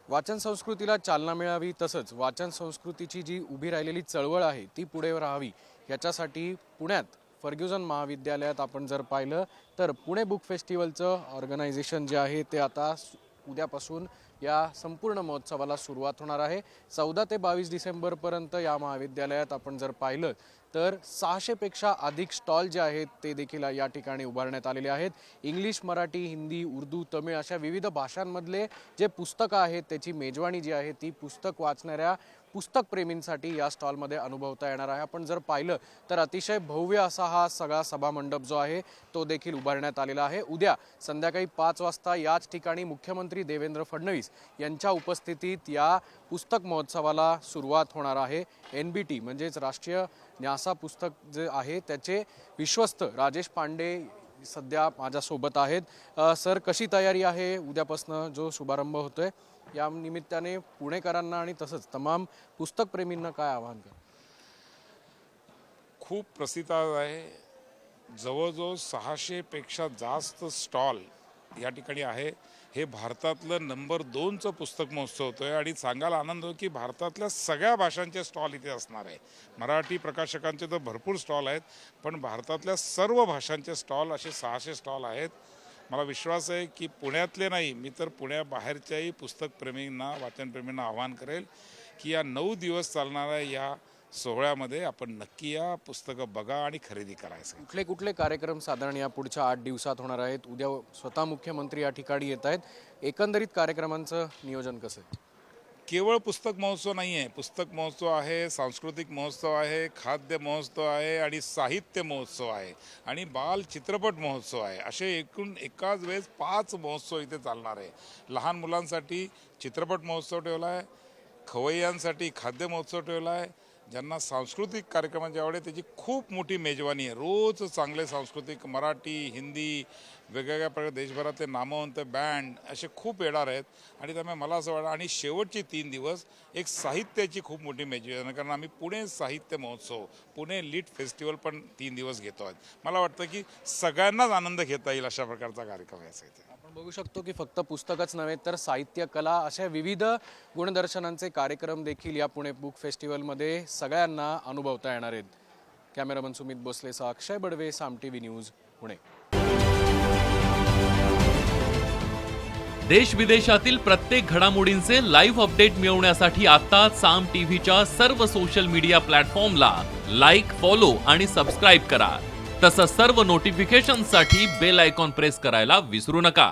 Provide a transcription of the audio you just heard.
वाचन संस्कृतीला चालना मिळावी तसंच वाचन संस्कृतीची जी उभी राहिलेली चळवळ आहे ती पुढे राहावी याच्यासाठी पुण्यात फर्ग्युसन महाविद्यालयात आपण जर पाहिलं तर पुणे बुक फेस्टिवलचं ऑर्गनायझेशन जे आहे ते आता उद्यापासून या संपूर्ण महोत्सवाला सुरुवात होणार आहे। 14 ते 22 डिसेंबरपर्यंत या महाविद्यालयात आपण जर पाहिलं तर 600 पेक्षा अधिक स्टॉल जे आहेत ते देखील या ठिकाणी उभारण्यात आलेले आहेत। इंग्लिश, मराठी, हिंदी, उर्दू, तमिळ अशा विविध भाषांमधले जे पुस्तकं आहेत त्याची मेजवानी जी आहे ती पुस्तक वाचणाऱ्या पुस्तक प्रेमींसाठी या स्टॉलमध्ये अनुभवता येणार आहे। आपण जर पाहिलं तर अतिशय भव्य असा हा सगळा सभामंडप जो आहे तो देखील उभारण्यात आलेला आहे। उद्या संध्याकाळी 5 वाजता याच ठिकाणी मुख्यमंत्री देवेंद्र फडणवीस यांच्या उपस्थितीत या पुस्तक महोत्सवाला सुरुवात होणार आहे। NBT म्हणजेच राष्ट्रीय न्यासा पुस्तक जे आहे त्याचे विश्वस्त राजेश पांडे सध्या माझ्यासोबत आहेत। सर, कशी तयारी आहे उद्यापासून जो शुभारंभ होतोय या निमित्ताने पुणेकरांना आणि तसंच तमाम पुस्तक प्रेमींना काय आवाहन कर? खूप प्रसिद्ध आहे। जवळजवळ 600 पेक्षा जास्त स्टॉल या ठिकाणी आहे। हे भारतातलं नंबर 2चं पुस्तक महोत्सव होतोय आणि सांगायला आनंद होतो की भारतातल्या सगळ्या भाषांचे स्टॉल इथे असणार आहे। मराठी प्रकाशकांचे तर भरपूर स्टॉल आहेत, पण भारतातल्या सर्व भाषांचे स्टॉल असे 600 स्टॉल आहेत। मला विश्वास आहे की पुण्यातले नाही, मी तर पुण्याबाहेरच्याही पुस्तकप्रेमींना, वाचनप्रेमींना आवाहन करेल की या 9 दिवस चालणाऱ्या या सोहळ्यामध्ये आपण नक्की या पुस्तकं बघा आणि खरेदी करायचं। कुठले कुठले कार्यक्रम साधारण या पुढच्या 8 दिवसात होणार आहेत? उद्या स्वतः मुख्यमंत्री या ठिकाणी येत आहेत। एकंदरीत कार्यक्रमांचं नियोजन कसं आहे? केवळ पुस्तक महोत्सव नाही आहे, पुस्तक महोत्सव आहे, सांस्कृतिक महोत्सव आहे, खाद्य महोत्सव आहे आणि साहित्य महोत्सव आहे आणि बाल चित्रपट महोत्सव आहे। असे एकूण एकाच वेळेस 5 महोत्सव इथे चालणार आहे। लहान मुलांसाठी चित्रपट महोत्सव ठेवला आहे, खवय्यांसाठी खाद्य महोत्सव ठेवला आहे, ज्यांना सांस्कृतिक कार्यक्रमांची आवड आहे त्याची खूप मोठी मेजवानी आहे। रोज चांगले सांस्कृतिक मराठी, हिंदी, वेगवेगळ्या प्रकार देशभरातले नामवंत बँड असे खूप येणार आहेत आणि त्यामुळे मला असं वाटतं आणि शेवटचे 3 दिवस एक साहित्याची खूप मोठी मेजवानी, कारण आम्ही पुणे साहित्य महोत्सव, पुणे लिट फेस्टिवल पण 3 दिवस घेतो आहोत। मला वाटतं की सगळ्यांनाच आनंद घेता येईल अशा प्रकारचा कार्यक्रम आहे इथे। आपण बघू शकतो की फक्त पुस्तकच नव्हे तर साहित्य, कला अशा विविध गुणदर्शनांचे कार्यक्रम देखील या पुणे बुक फेस्टिवलमध्ये सगळ्यांना अनुभवता येणार आहेत। कॅमेरामन सुमित भोसलेसह अक्षय बडवे, साम TV न्यूज, पुणे। देश विदेशातील प्रत्येक घडामोडींचे लाईव्ह अपडेट मिळवण्यासाठी आता साम टीव्हीच्या सर्व सोशल मीडिया प्लॅटफॉर्मला लाईक, फॉलो आणि सबस्क्राईब करा। तसंच सर्व नोटिफिकेशनसाठी बेल आयकॉन प्रेस करायला विसरू नका।